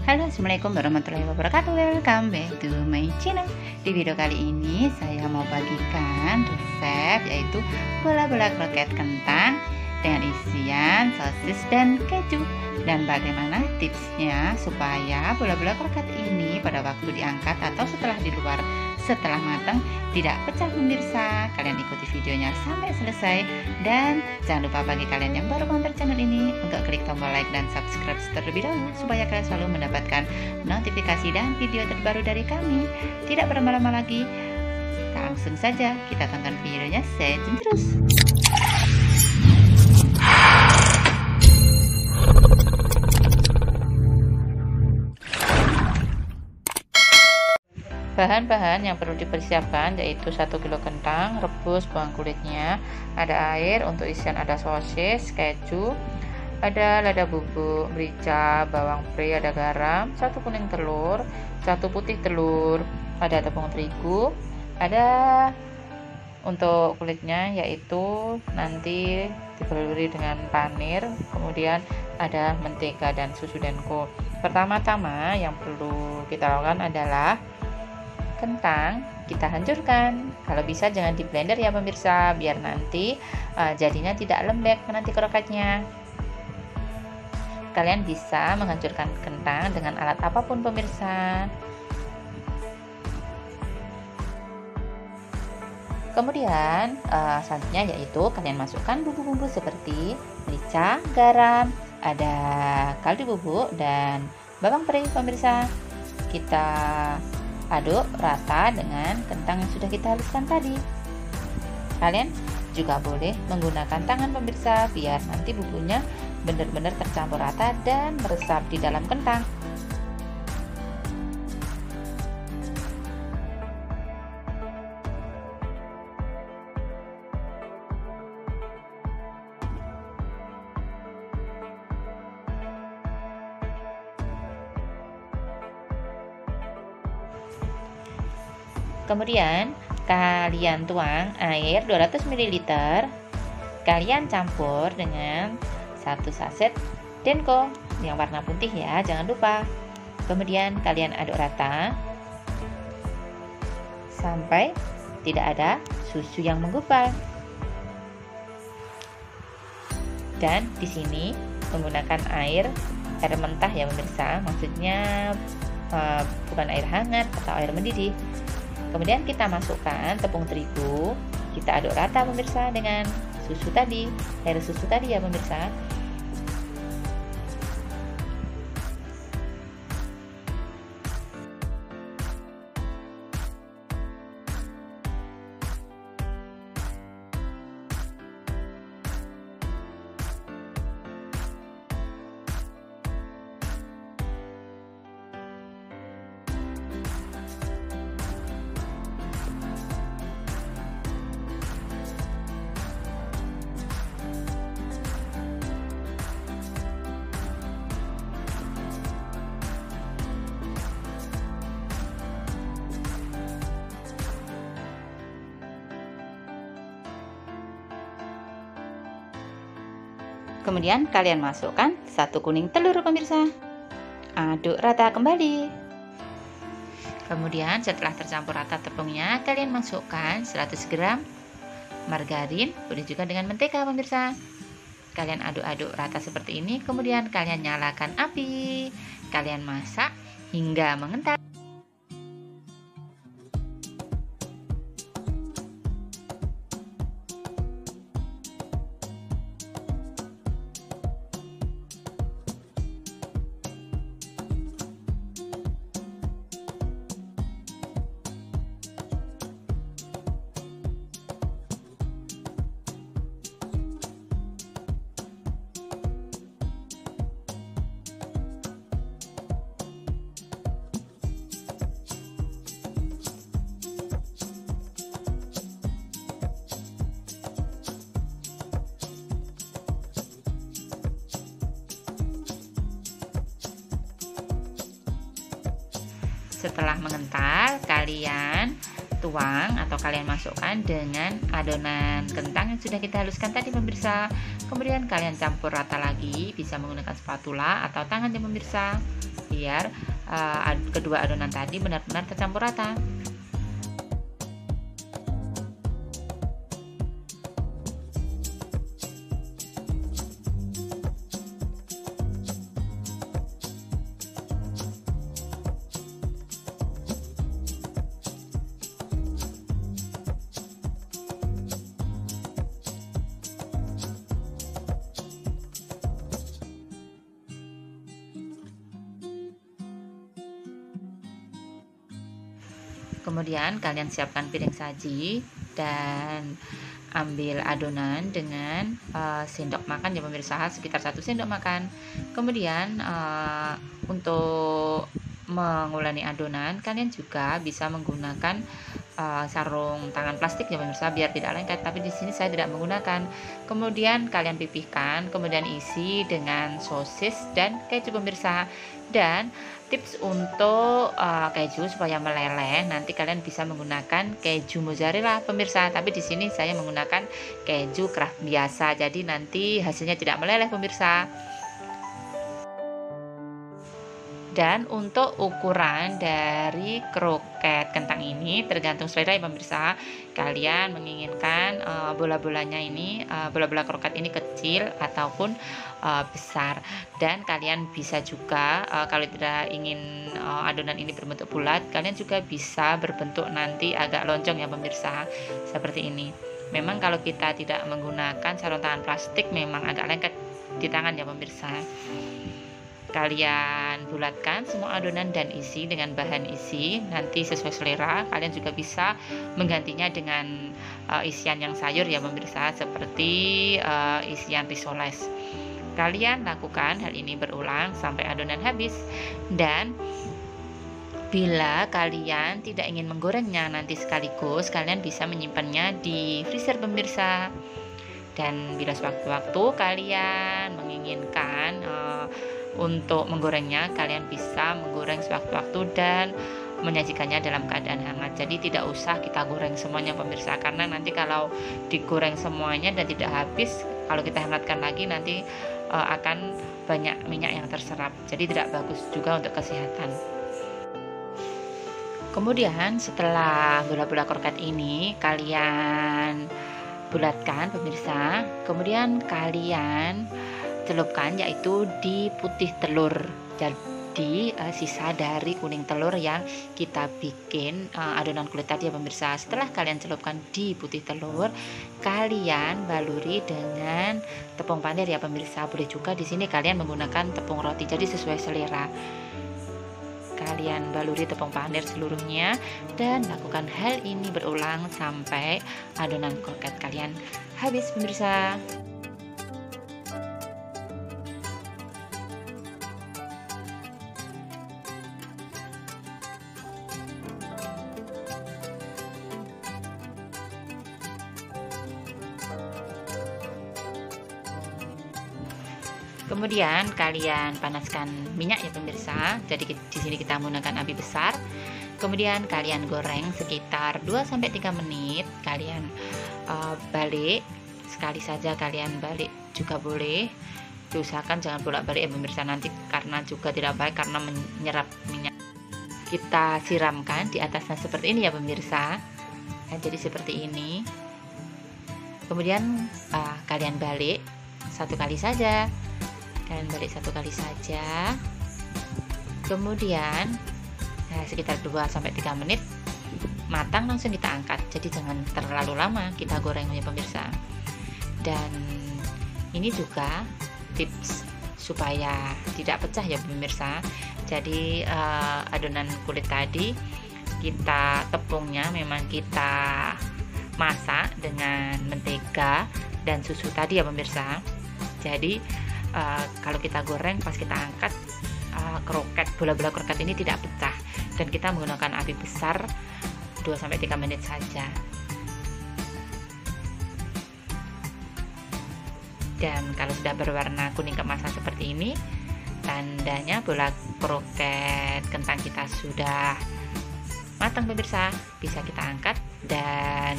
Halo, assalamualaikum warahmatullahi wabarakatuh. Welcome back to my channel. Di video kali ini saya mau bagikan resep yaitu bola-bola kroket kentang dengan isian sosis dan keju, dan bagaimana tipsnya supaya bola-bola kroket ini pada waktu diangkat atau setelah matang tidak pecah pemirsa. Kalian ikuti videonya sampai selesai, dan jangan lupa bagi kalian yang baru mampir channel ini untuk klik tombol like dan subscribe terlebih dahulu supaya kalian selalu mendapatkan notifikasi dan video terbaru dari kami. Tidak berlama-lama lagi, langsung saja kita tonton videonya. Stay tune terus. Bahan-bahan yang perlu dipersiapkan yaitu 1 kilo kentang rebus, buang kulitnya, ada air, untuk isian ada sosis, keju, ada lada bubuk, merica, bawang pre, ada garam, 1 kuning telur, 1 putih telur, ada tepung terigu, ada untuk kulitnya yaitu nanti dibaluri dengan panir, kemudian ada mentega dan susu denko. Pertama-tama yang perlu kita lakukan adalah kentang kita hancurkan. Kalau bisa jangan di blender ya pemirsa, biar nanti jadinya tidak lembek nanti kroketnya. Kalian bisa menghancurkan kentang dengan alat apapun pemirsa. Kemudian selanjutnya yaitu kalian masukkan bumbu-bumbu seperti merica, garam, ada kaldu bubuk dan bawang pre pemirsa. Kita aduk rata dengan kentang yang sudah kita haluskan tadi. Kalian juga boleh menggunakan tangan pemirsa biar nanti bumbunya benar-benar tercampur rata dan meresap di dalam kentang. Kemudian kalian tuang air 200 ml, kalian campur dengan 1 saset denko yang warna putih ya, jangan lupa. Kemudian kalian aduk rata sampai tidak ada susu yang menggumpal. Dan di sini menggunakan air mentah ya pemirsa, maksudnya bukan air hangat atau air mendidih. Kemudian kita masukkan tepung terigu, kita aduk rata pemirsa dengan susu tadi, air susu tadi ya pemirsa. Kemudian kalian masukkan 1 kuning telur pemirsa. Aduk rata kembali. Kemudian setelah tercampur rata tepungnya, kalian masukkan 100 gram margarin, boleh juga dengan mentega pemirsa. Kalian aduk-aduk rata seperti ini, kemudian kalian nyalakan api. Kalian masak hingga mengental. Setelah mengental, kalian tuang atau kalian masukkan dengan adonan kentang yang sudah kita haluskan tadi pemirsa. Kemudian kalian campur rata lagi, bisa menggunakan spatula atau tangan ya pemirsa. biar kedua adonan tadi benar-benar tercampur rata. Kemudian kalian siapkan piring saji dan ambil adonan dengan sendok makan ya pemirsa, sekitar 1 sendok makan. Kemudian untuk menguleni adonan kalian juga bisa menggunakan sarung tangan plastik ya pemirsa, biar tidak lengket, tapi di sini saya tidak menggunakan. Kemudian kalian pipihkan, kemudian isi dengan sosis dan keju pemirsa. Dan tips untuk keju supaya meleleh, nanti kalian bisa menggunakan keju mozzarella pemirsa, tapi di sini saya menggunakan keju Kraft biasa, jadi nanti hasilnya tidak meleleh pemirsa. Dan untuk ukuran dari kroket kentang ini tergantung selera ya pemirsa. Kalian menginginkan bola-bolanya ini, bola-bola kroket ini kecil ataupun besar. Dan kalian bisa juga kalau tidak ingin adonan ini berbentuk bulat, kalian juga bisa berbentuk nanti agak lonjong ya pemirsa, seperti ini. Memang kalau kita tidak menggunakan sarung tangan plastik memang agak lengket di tangan ya pemirsa. Kalian bulatkan semua adonan dan isi dengan bahan isi, nanti sesuai selera. Kalian juga bisa menggantinya dengan isian yang sayur ya pemirsa, seperti isian risoles. Kalian lakukan hal ini berulang sampai adonan habis. Dan bila kalian tidak ingin menggorengnya nanti sekaligus, kalian bisa menyimpannya di freezer pemirsa. Dan bila sewaktu-waktu kalian menginginkan untuk menggorengnya, kalian bisa menggoreng sewaktu-waktu dan menyajikannya dalam keadaan hangat. Jadi tidak usah kita goreng semuanya pemirsa, karena nanti kalau digoreng semuanya dan tidak habis, kalau kita hangatkan lagi nanti akan banyak minyak yang terserap, jadi tidak bagus juga untuk kesehatan. Kemudian setelah bola-bola kroket ini kalian bulatkan pemirsa, kemudian kalian celupkan yaitu di putih telur. Jadi sisa dari kuning telur yang kita bikin adonan kulit tadi ya pemirsa. Setelah kalian celupkan di putih telur, kalian baluri dengan tepung panir ya pemirsa. Boleh juga di sini kalian menggunakan tepung roti, jadi sesuai selera. Kalian baluri tepung panir seluruhnya dan lakukan hal ini berulang sampai adonan kroket kalian habis pemirsa. Kemudian kalian panaskan minyak ya pemirsa. Jadi di sini kita menggunakan api besar. Kemudian kalian goreng sekitar 2-3 menit. Kalian balik sekali saja, kalian balik juga boleh. Diusahakan jangan bolak-balik ya pemirsa, nanti karena juga tidak baik karena menyerap minyak. Kita siramkan di atasnya seperti ini ya pemirsa. Nah, jadi seperti ini. Kemudian kalian balik 1 kali saja. Kalian balik 1 kali saja. Kemudian sekitar 2-3 menit matang, langsung kita angkat. Jadi jangan terlalu lama kita goreng ya pemirsa. Dan ini juga tips supaya tidak pecah ya pemirsa. Jadi adonan kulit tadi kita tepungnya memang kita masak dengan mentega dan susu tadi ya pemirsa. Jadi kalau kita goreng pas kita angkat kroket, bola-bola kroket ini tidak pecah, dan kita menggunakan api besar 2-3 menit saja. Dan kalau sudah berwarna kuning keemasan seperti ini, tandanya bola kroket kentang kita sudah matang pemirsa. Bisa kita angkat dan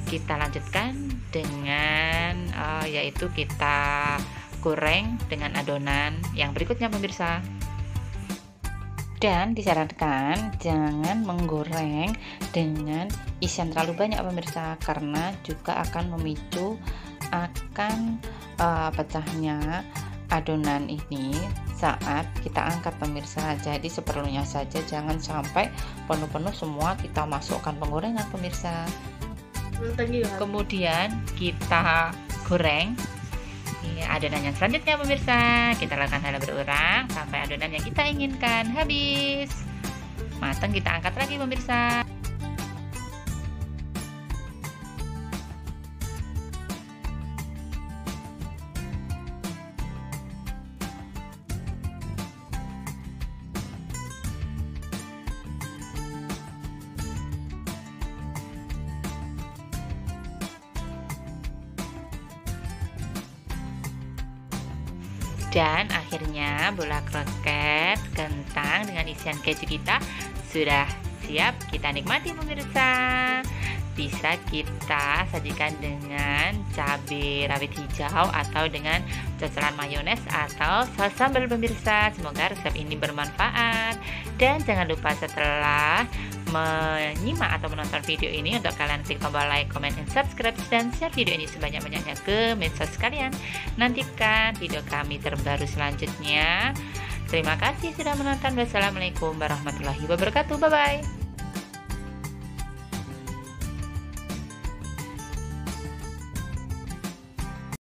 kita lanjutkan dengan yaitu kita goreng dengan adonan yang berikutnya pemirsa. Dan disarankan jangan menggoreng dengan isian terlalu banyak pemirsa, karena juga akan memicu akan pecahnya adonan ini saat kita angkat pemirsa. Jadi seperlunya saja, jangan sampai penuh-penuh semua kita masukkan penggorengan pemirsa. Kemudian kita goreng adonan yang selanjutnya pemirsa. Kita lakukan hal berulang sampai adonan yang kita inginkan habis matang. Kita angkat lagi pemirsa. Dan akhirnya bola kroket kentang dengan isian keju kita sudah siap kita nikmati pemirsa. Bisa kita sajikan dengan cabai rawit hijau atau dengan cocolan mayones atau saus sambal pemirsa. Semoga resep ini bermanfaat, dan jangan lupa setelah menyimak atau menonton video ini untuk kalian klik tombol like, comment, dan subscribe, dan share video ini sebanyak-banyaknya ke medsos kalian. Nantikan video kami terbaru selanjutnya. Terima kasih sudah menonton. Wassalamualaikum warahmatullahi wabarakatuh. Bye bye.